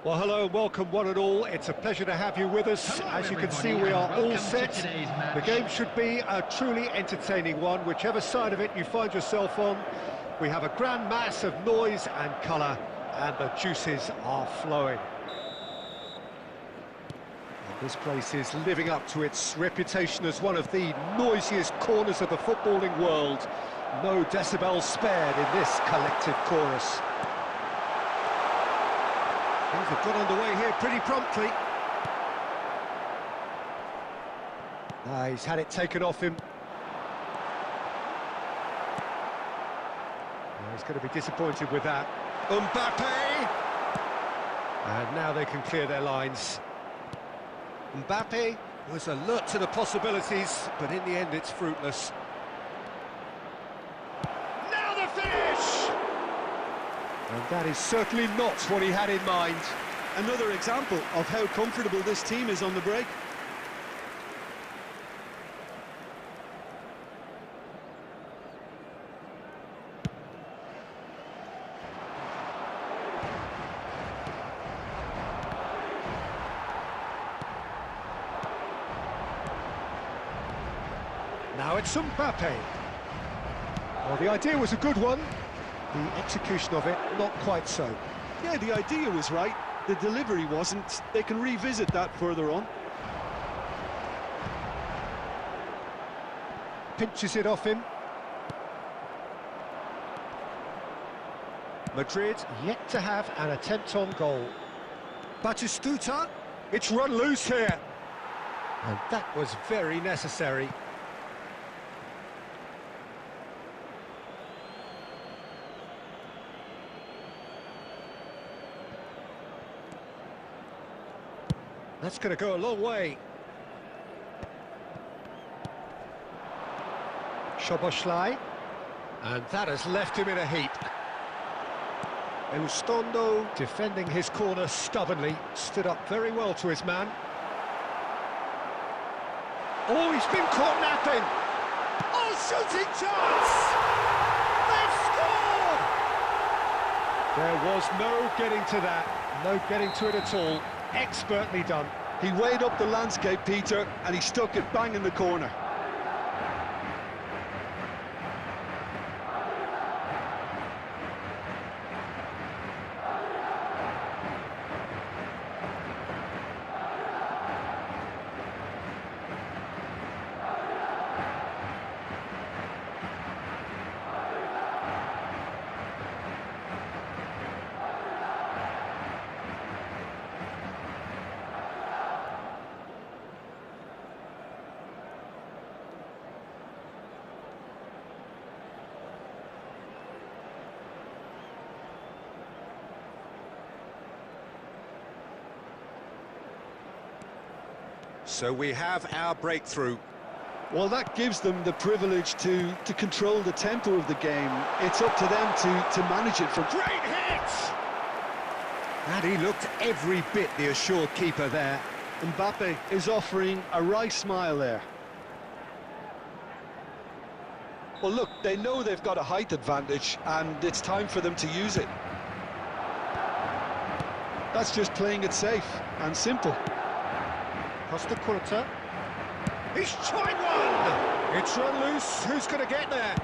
Well, hello and welcome one and all. It's a pleasure to have you with us. Hello, As you can see, everybody, we are and all welcome set. to today's match. The game should be a truly entertaining one, whichever side of it you find yourself on. We have a grand mass of noise and colour, and the juices are flowing. And this place is living up to its reputation as one of the noisiest corners of the footballing world. No decibels spared in this collective chorus. Things have got underway here pretty promptly. He's had it taken off him. He's going to be disappointed with that. Mbappe! And now they can clear their lines. Mbappe was alert to the possibilities, but in the end it's fruitless. Now the finish! And that is certainly not what he had in mind. Another example of how comfortable this team is on the break. Now it's Mbappe. Well, the idea was a good one. The execution of it, not quite so. Yeah, the idea was right, the delivery wasn't. They can revisit that further on. Pinches it off him. Madrid yet to have an attempt on goal. Batistuta, it's run loose here. And that was very necessary. That's going to go a long way. Szoboszlai. And that has left him in a heap. Elizondo, defending his corner stubbornly, stood up very well to his man. Oh, he's been caught napping. Oh, shooting chance! They've scored! There was no getting to that, no getting to it at all. Expertly done. He weighed up the landscape, Peter, and he stuck it bang in the corner. So we have our breakthrough. Well, that gives them the privilege to control the tempo of the game. It's up to them to manage it from... Great hit! And he looked every bit the assured keeper there. Mbappe is offering a wry smile there. Well, look, they know they've got a height advantage, and it's time for them to use it. That's just playing it safe and simple. Costa Curta. He's tried one! It's run loose. Who's going to get there?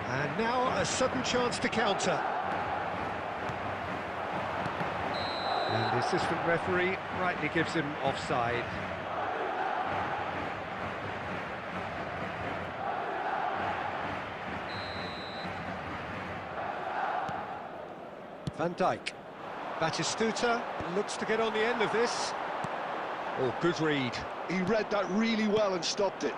And now a sudden chance to counter. And the assistant referee rightly gives him offside. Van Dijk. Batistuta looks to get on the end of this. Oh, good read. He read that really well and stopped it.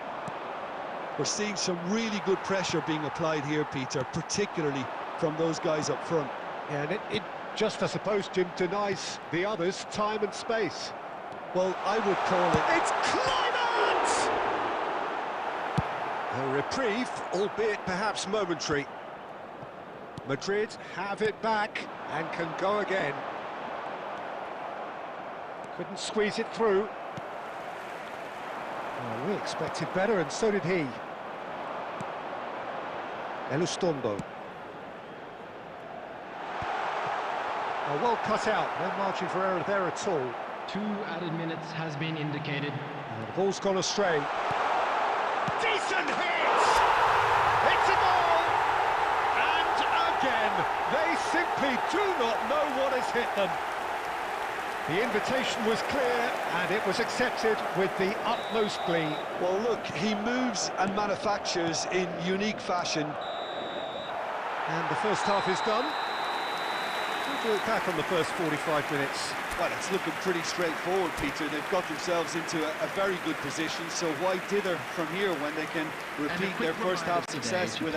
We're seeing some really good pressure being applied here, Peter, particularly from those guys up front. Yeah, and it just, I suppose, Jim, denies the others time and space. Well, I would call it... It's Kluivert! A reprieve, albeit perhaps momentary. Madrid have it back and can go again. Couldn't squeeze it through. Well, we expected better, and so did he. Elizondo. Oh, well cut out, no margin for error there at all. 2 added minutes has been indicated. The ball's gone astray. Decent hit! It's a goal! And again, they simply do not know what has hit them. The invitation was clear, and it was accepted with the utmost glee. Well, look, he moves and manufactures in unique fashion. And the first half is done. We'll look back on the first 45 minutes. Well, it's looking pretty straightforward, Peter. They've got themselves into a very good position, so why dither from here when they can repeat their first half success with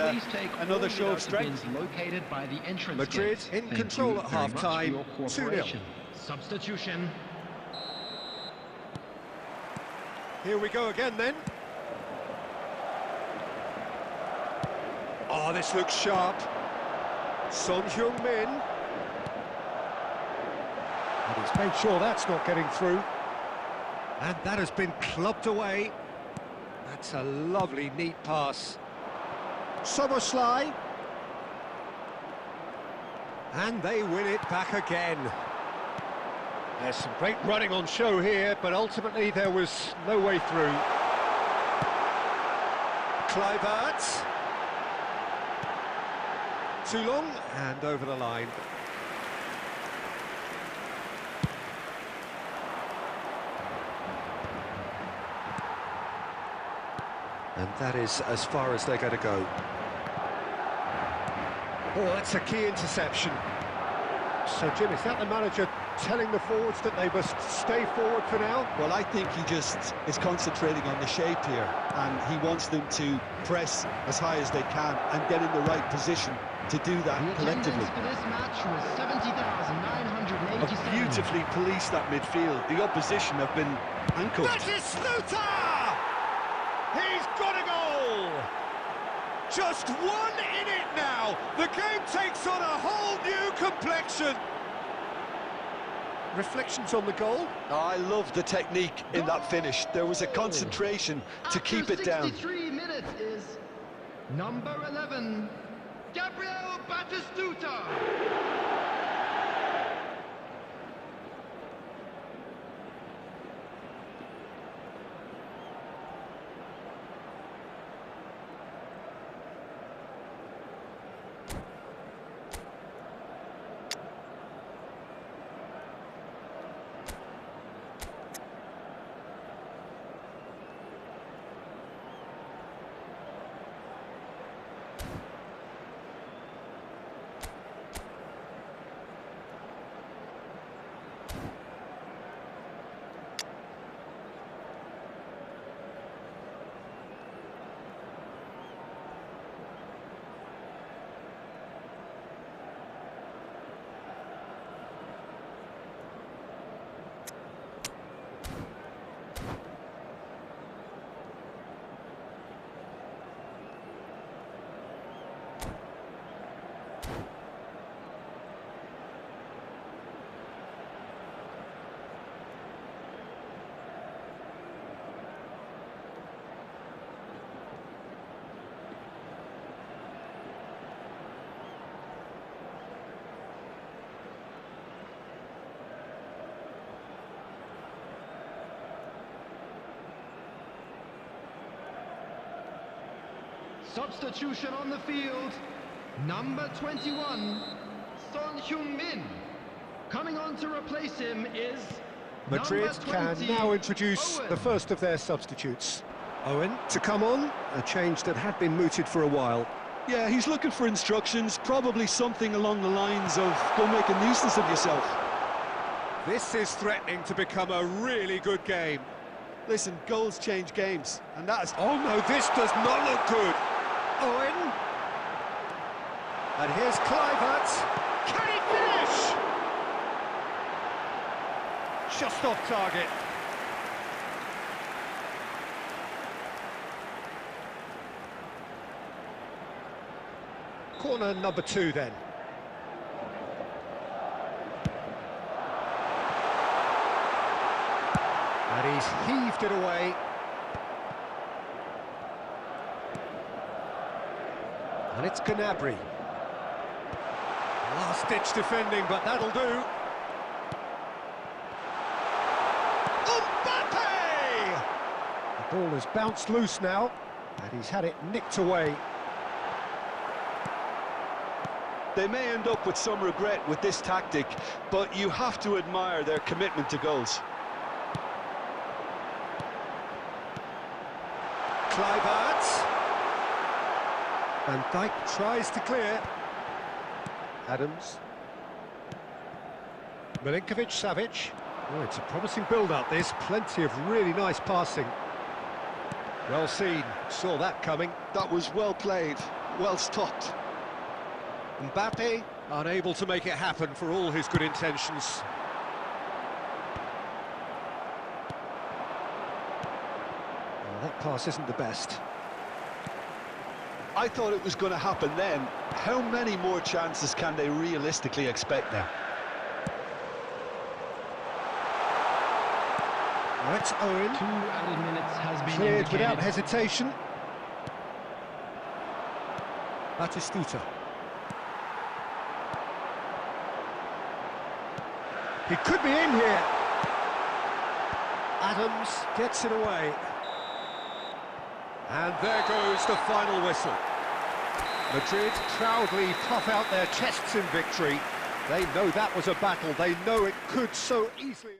another show of strength? Located by the entrance Madrid gate. in control at half-time, 2-0. Substitution. Here we go again then. Oh, this looks sharp. Son Heung-min. And he's made sure that's not getting through. And that has been clubbed away. That's a lovely, neat pass. Szoboszlai. And they win it back again. There's some great running on show here, but ultimately there was no way through. Kluivert. Too long, and over the line. And that is as far as they're going to go. Oh, that's a key interception. So, Jim, is that the manager telling the forwards that they must stay forward for now? Well, I think he just is concentrating on the shape here, and he wants them to press as high as they can and get in the right position to do that collectively. For this match was 70,987. Beautifully policed that midfield. The opposition have been anchored. That is Sluta! He's got a goal! Just one in it now. The game takes on a whole new complexion. Reflections on the goal? Oh, I love the technique in that finish. There was a concentration to keep it down. 63 minutes is number 11, Gabriel Batistuta. Substitution on the field, number 21, Son Heung-min. Coming on to replace him is Madrid can now introduce Owen. the first of their substitutes. Owen to come on, a change that had been mooted for a while. Yeah, he's looking for instructions, probably something along the lines of go make a nuisance of yourself. This is threatening to become a really good game. Listen, goals change games, and that's... Oh no, this does not look good. Owen. And here's Kluivert. Can he finish? Just off target. Corner number 2 then. And he's heaved it away. And it's Gnabry. Last-ditch defending, but that'll do. Mbappe! The ball has bounced loose now, and he's had it nicked away. They may end up with some regret with this tactic, but you have to admire their commitment to goals. Kluivert. Van Dijk tries to clear. Adams. Milinkovic-Savic. Oh, it's a promising build-up, this. Plenty of really nice passing. Well seen. Saw that coming. That was well played, well stopped. Mbappe unable to make it happen for all his good intentions. Well, that pass isn't the best. I thought it was going to happen then. How many more chances can they realistically expect now? Right, Owen. 2 added minutes has been Cleared indicated. without hesitation. Batistuta. He could be in here. Adams gets it away. And there goes the final whistle. Madrid proudly puff out their chests in victory. They know that was a battle. They know it could so easily...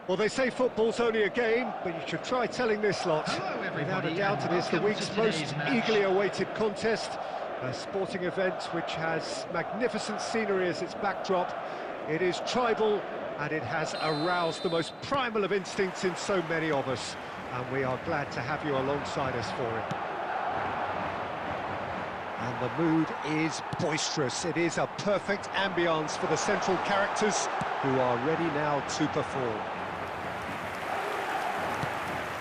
Well, they say football's only a game, but you should try telling this lot. Hello, Without a everybody, doubt, and it is the welcome week's to most today's match. eagerly awaited contest. A sporting event which has magnificent scenery as its backdrop. It is tribal, and it has aroused the most primal of instincts in so many of us. And we are glad to have you alongside us for it. And the mood is boisterous. It is a perfect ambience for the central characters who are ready now to perform.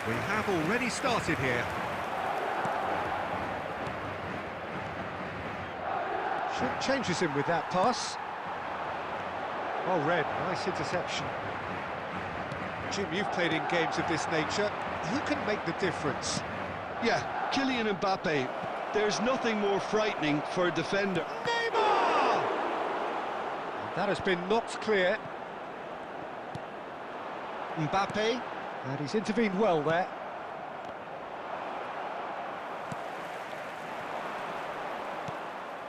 We have already started here. Changes him with that pass. Oh, Red, nice interception. Jim, you've played in games of this nature. Who can make the difference? Yeah, Kylian Mbappe. There's nothing more frightening for a defender. Neymar! And that has been knocked clear. Mbappe, and he's intervened well there.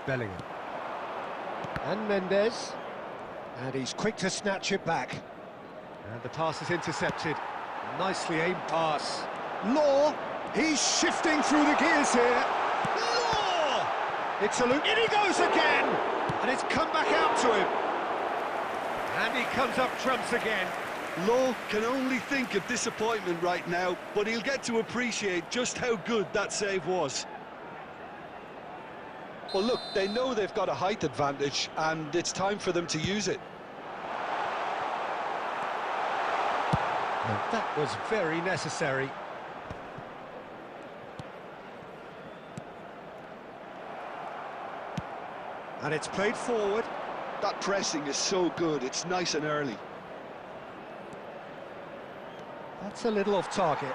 Bellingham. And Mendes. And he's quick to snatch it back. And the pass is intercepted. Nicely aimed pass. Law, he's shifting through the gears here. Law! It's a loop. In he goes again! And it's come back out to him. And he comes up trumps again. Law can only think of disappointment right now, but he'll get to appreciate just how good that save was. Well, look, they know they've got a height advantage, and it's time for them to use it. And that was very necessary. And it's played forward. That pressing is so good, it's nice and early. That's a little off target.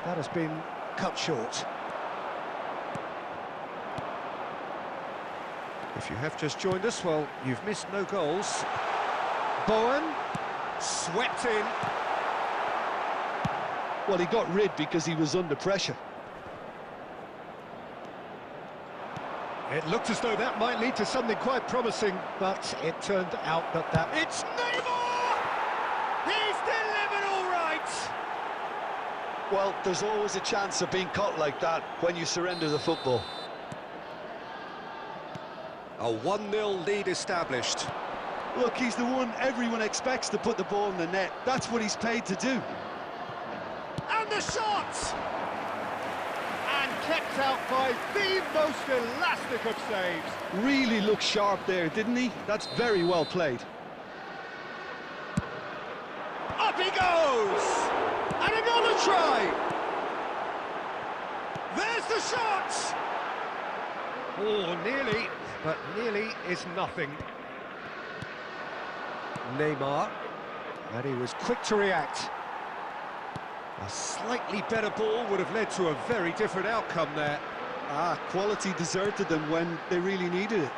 That has been cut short. If you have just joined us, well, you've missed no goals. Bowen, swept in. Well, he got rid because he was under pressure. It looked as though that might lead to something quite promising, but it turned out that It's Neymar! He's delivered all right! Well, there's always a chance of being caught like that when you surrender the football. A 1-0 lead established. Look, he's the one everyone expects to put the ball in the net. That's what he's paid to do. And the shot! And kept out by the most elastic of saves. Really looked sharp there, didn't he? That's very well played. Up he goes! And another try! There's the shot! Oh, nearly, but nearly is nothing. Neymar, and he was quick to react. A slightly better ball would have led to a very different outcome there. Quality deserted them when they really needed it.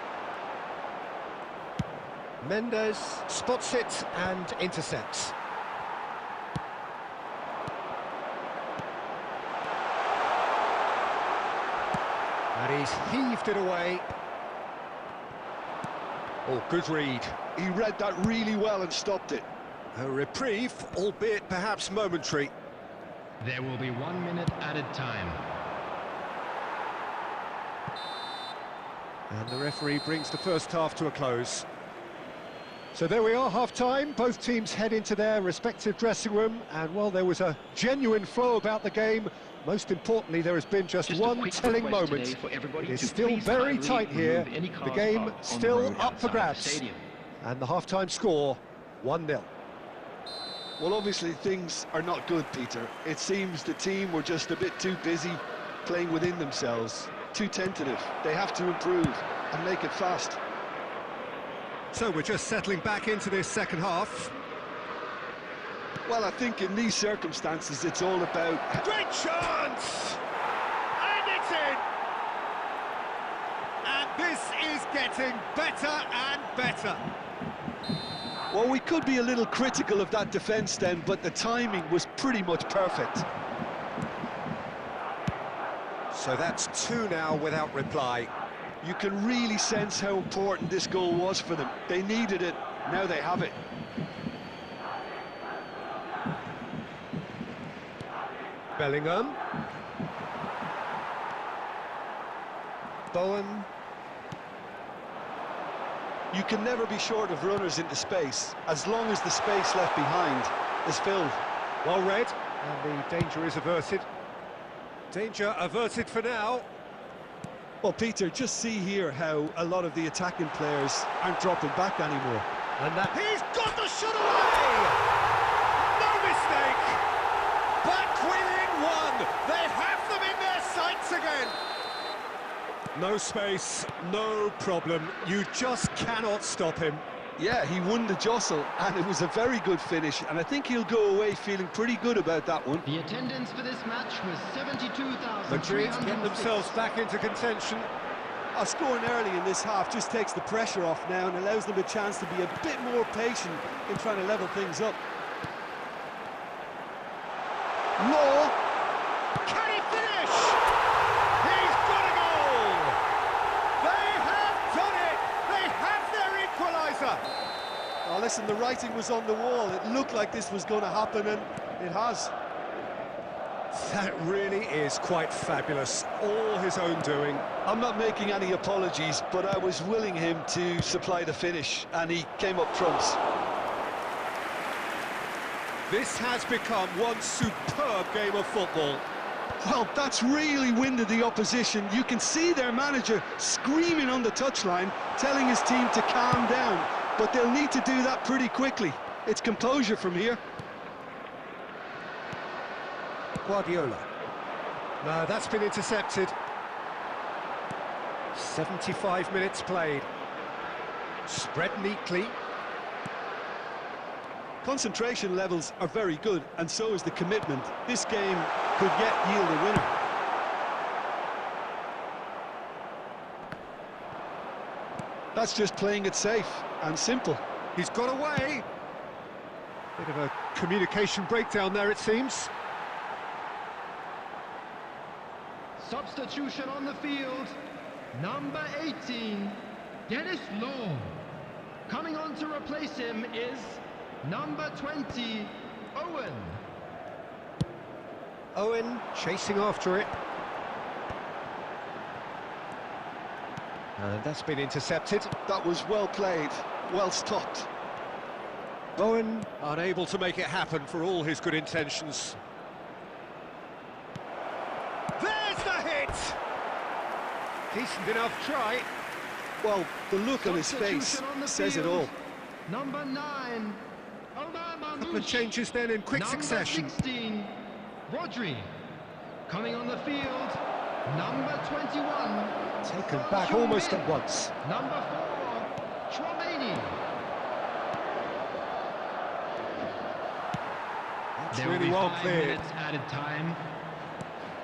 Mendes spots it and intercepts. And he's heaved it away. Oh, good read. He read that really well and stopped it. A reprieve, albeit perhaps momentary. There will be 1 minute added time. And the referee brings the first half to a close. So there we are, half-time. Both teams head into their respective dressing room. And, well, there was a genuine flow about the game. Most importantly, there has been just one telling moment. It is still very tight here. The game still up for grabs. And the half-time score, 1-0. Well, obviously things are not good, Peter. It seems the team were just a bit too busy playing within themselves, too tentative. They have to improve and make it fast. So we're just settling back into this second half. Well, I think in these circumstances it's all about... Great chance! And it's in! And this is getting better and better. Well, we could be a little critical of that defence then, but the timing was pretty much perfect. So that's 2 now without reply. You can really sense how important this goal was for them. They needed it, now they have it. Bellingham. Bowen. You can never be short of runners into space, as long as the space left behind is filled. Well read, and the danger is averted. Danger averted for now. Well, Peter, just see here how a lot of the attacking players aren't dropping back anymore. And that he's got the shot away! No mistake! Back within one! They have them in their sights again! No space, no problem. You just cannot stop him. Yeah, he won the jostle, and it was a very good finish, and I think he'll go away feeling pretty good about that one. The attendance for this match was 72,306. Madrid get themselves back into contention. Scoring early in this half just takes the pressure off now and allows them a chance to be a bit more patient in trying to level things up. Law! Can he finish? He's got a goal! They have done it! They have their equaliser! Oh, listen, the writing was on the wall. It looked like this was going to happen, and it has. That really is quite fabulous. All his own doing. I'm not making any apologies, but I was willing him to supply the finish, and he came up trumps. This has become one superb game of football. Well, that's really winded the opposition. You can see their manager screaming on the touchline, telling his team to calm down, but they'll need to do that pretty quickly. It's composure from here. Guardiola. No, that's been intercepted. 75 minutes played. Spread neatly. Concentration levels are very good, and so is the commitment. This game could yet yield a winner. That's just playing it safe and simple. He's got away. Bit of a communication breakdown there, it seems. Substitution on the field, number 18, Dennis Law. Coming on to replace him is number 20, Owen. Owen chasing after it. And that's been intercepted. That was well played, well stopped. Owen unable to make it happen for all his good intentions. There's the hit! Decent enough try. Well, the look on his face says it all. Number 9, Omar Couple of Mamouche. changes then in quick succession. Number 16, Rodri. Coming on the field, number 21. Taken back almost at once. Number 4, Chouameni. That's There will really be well 5 cleared. minutes added time.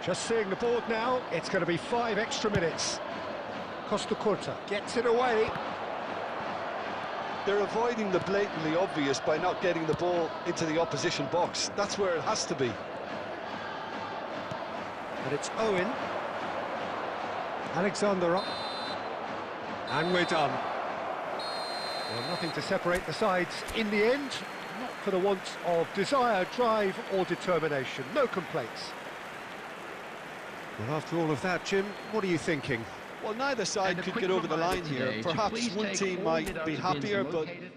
Just seeing the board now, it's going to be 5 extra minutes. Costa Curta gets it away. They're avoiding the blatantly obvious by not getting the ball into the opposition box. That's where it has to be. But it's Owen. Alexander up. And we're done. Well, nothing to separate the sides in the end. Not for the want of desire, drive or determination. No complaints. Well, after all of that, Jim, what are you thinking? Well, neither side And a could quick get over the reminder line here. today to Perhaps please one take team all might the be bins happier, but located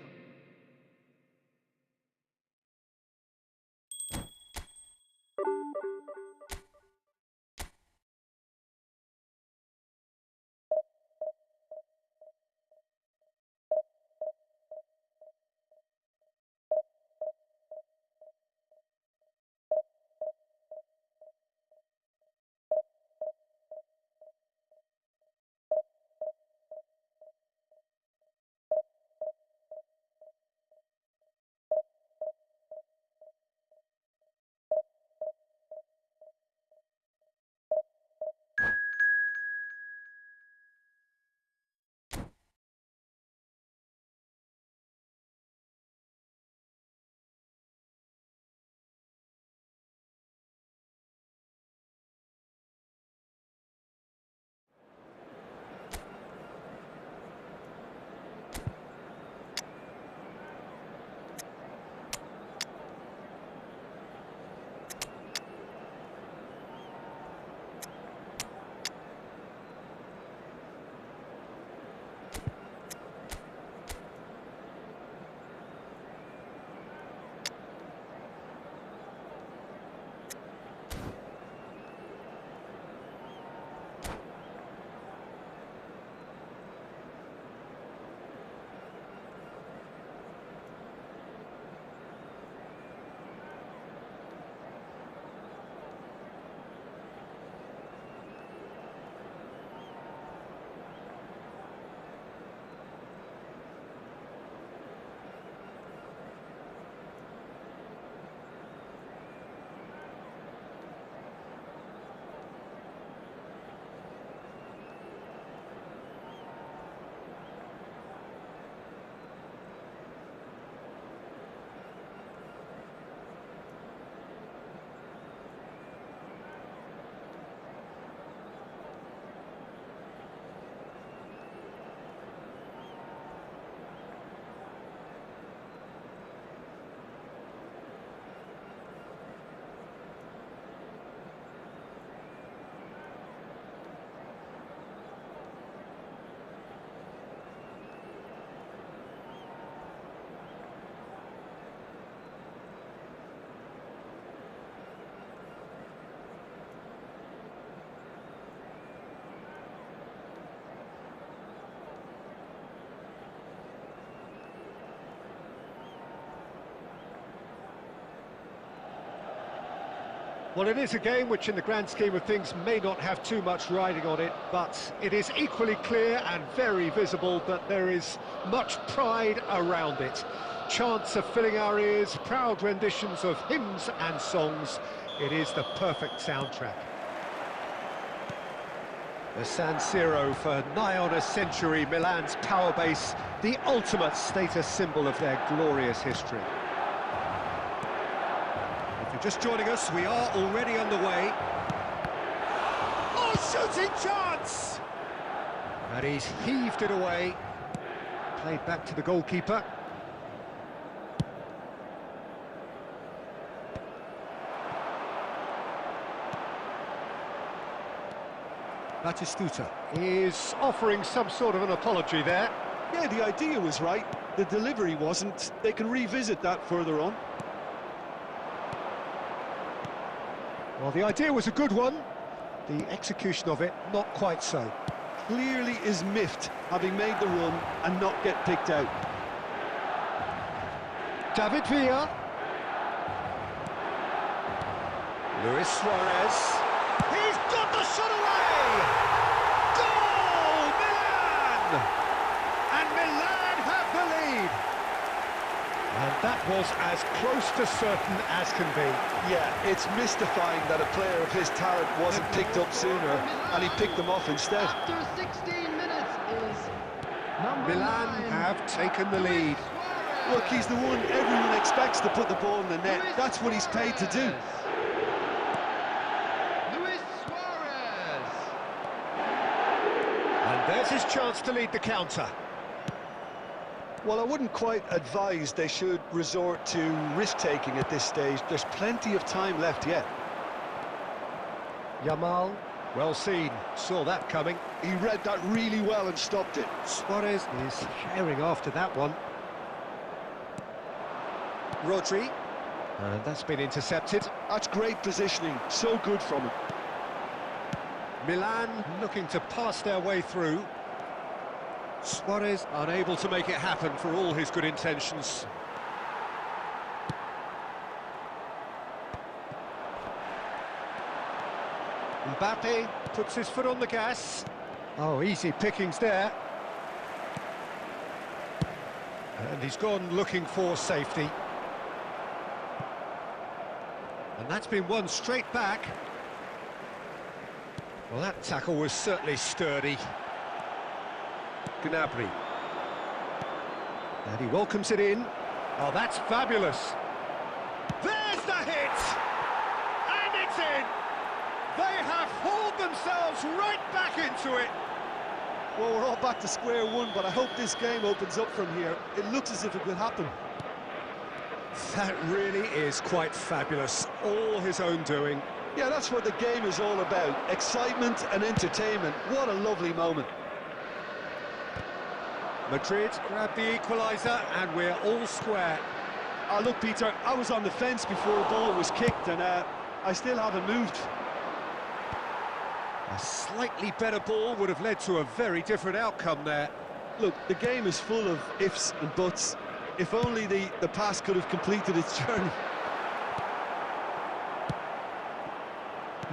Well, it is a game which, in the grand scheme of things, may not have too much riding on it, but it is equally clear and very visible that there is much pride around it. Chants are filling our ears, proud renditions of hymns and songs. It is the perfect soundtrack. The San Siro, for nigh on a century, Milan's power base, the ultimate status symbol of their glorious history. If you're just joining us, we are already underway. Oh, shooting chance! And he's heaved it away. Played back to the goalkeeper. Batistuta is offering some sort of an apology there. Yeah, the idea was right. The delivery wasn't. They can revisit that further on. Well, the idea was a good one. The execution of it, not quite so. Clearly is miffed, having made the run and not get picked out. David Villa. Luis Suarez. He's got the shot away! Goal! Milan! And Milan have the lead. And that was as close to certain as can be. Yeah, it's mystifying that a player of his talent wasn't picked up sooner, and he picked them off instead. After 16 minutes is number Milan 9. have taken the lead. Look, he's the one everyone expects to put the ball in the net. That's what he's paid to do. Luis Suarez. And there's his chance to lead the counter. Well, I wouldn't quite advise they should resort to risk-taking at this stage. There's plenty of time left yet. Yamal, well seen, saw that coming. He read that really well and stopped it. Suarez is herring after that one. Rodri, and that's been intercepted. That's great positioning, so good from him. Milan looking to pass their way through. Suarez unable to make it happen for all his good intentions. Mbappe puts his foot on the gas. Oh, easy pickings there. And he's gone looking for safety. And that's been won straight back. Well, that tackle was certainly sturdy. Gnabry. And he welcomes it in. Oh, that's fabulous. There's the hit! And it's in! They have hauled themselves right back into it. Well, we're all back to square one, but I hope this game opens up from here. It looks as if it will happen. That really is quite fabulous. All his own doing. Yeah, that's what the game is all about. Excitement and entertainment. What a lovely moment. Madrid grab the equaliser and we're all square. Look, Peter, I was on the fence before the ball was kicked and I still haven't moved. A slightly better ball would have led to a very different outcome there. Look, the game is full of ifs and buts. If only the pass could have completed its journey.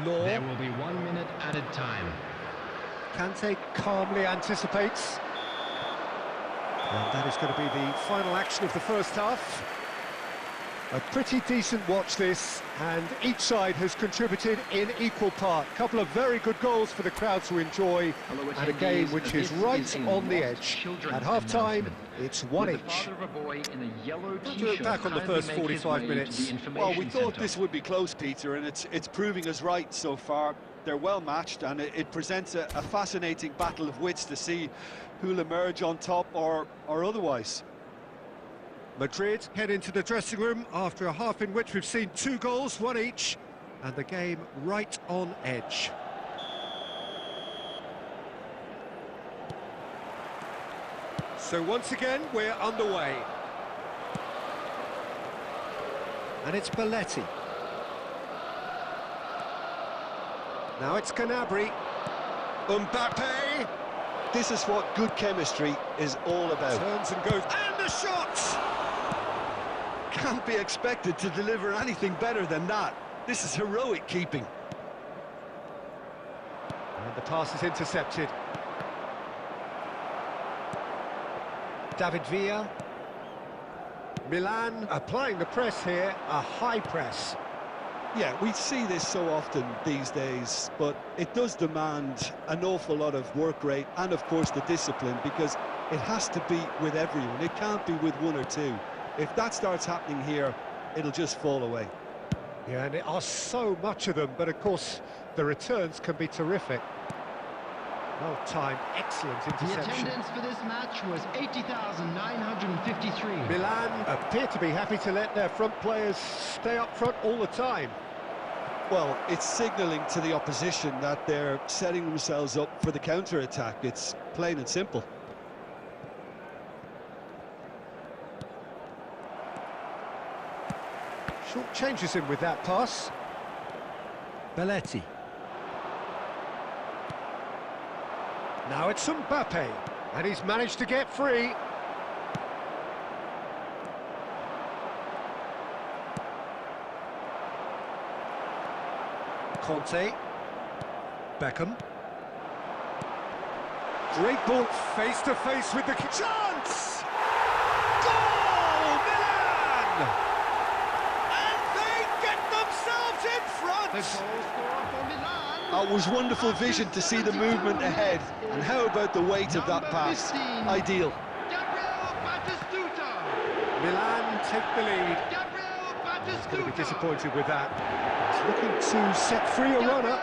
There will be 1 minute added time. Kante calmly anticipates. And that is going to be the final action of the first half. A pretty decent watch this, and each side has contributed in equal part. A couple of very good goals for the crowd to enjoy, and a game which is right on the edge. At half-time, it's one each. To look back on the first 45 minutes. Well, we thought this would be close, Peter, and it's proving us right so far. They're well matched, and it presents a fascinating battle of wits to see who'll emerge on top or otherwise. Madrid head into the dressing room after a half in which we've seen 2 goals, 1 each, and the game right on edge. So once again, we're underway. And it's Belletti. Now it's Gnabry. Mbappe. This is what good chemistry is all about. Turns and goes, and the shot! Can't be expected to deliver anything better than that. This is heroic keeping. And the pass is intercepted. David Villa. Milan applying the press here, a high press. Yeah, we see this so often these days, but it does demand an awful lot of work rate and, of course, the discipline, because it has to be with everyone. It can't be with one or two. If that starts happening here, it'll just fall away. Yeah, and there are so much of them, but of course the returns can be terrific. Well timed, excellent The interception. attendance for this match was 80,953. Milan appear to be happy to let their front players stay up front all the time. Well, it's signalling to the opposition that they're setting themselves up for the counter-attack. It's plain and simple. Short changes him with that pass. Belletti. Now it's Mbappe, and he's managed to get free. Conte. Beckham. Great ball, face to face with the chance! Goal, Milan! And they get themselves in front! The goal scorer for Milan. It was wonderful vision to see the movement ahead. And how about the weight of that pass? Ideal. Gabriel Batistuta. Milan take the lead. Gabriel He's going to be Batistuta. disappointed with that. He's looking to set free a runner.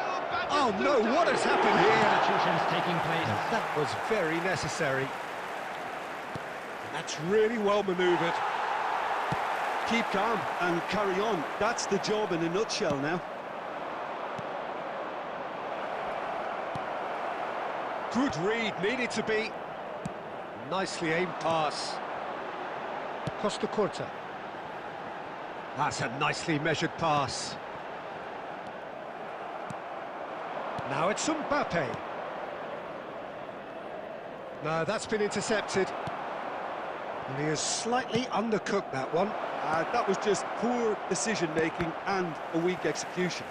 Oh no, what has happened here? Substitutions taking place. That was very necessary. That's really well manoeuvred. Keep calm and carry on. That's the job in a nutshell now. Good read, needed to be. Nicely aimed pass. Costa Curta. That's a nicely measured pass. Now it's Mbappe. No, that's been intercepted. And he has slightly undercooked that one. That was just poor decision-making and a weak execution.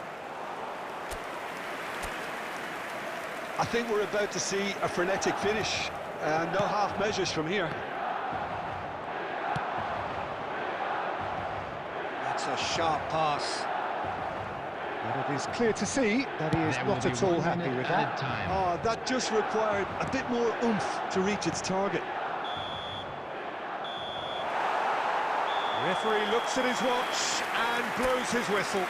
I think we're about to see a frenetic finish. No half measures from here. That's a sharp pass. And it is clear to see that he is There will not be at all 1 happy minute with added that. time. Oh, that just required a bit more oomph to reach its target. Referee looks at his watch and blows his whistle.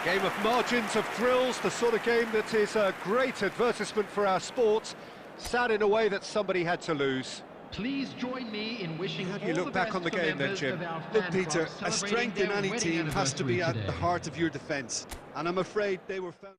A game of margins, of thrills, the sort of game that is a great advertisement for our sport. Sad in a way that somebody had to lose. Please join me in wishing How do all you look the back best on the for game then, members Jim? of our Look, fan Peter, club a strength celebrating in their any wedding team has to be anniversary at the today. heart of your defence. And I'm afraid they were found...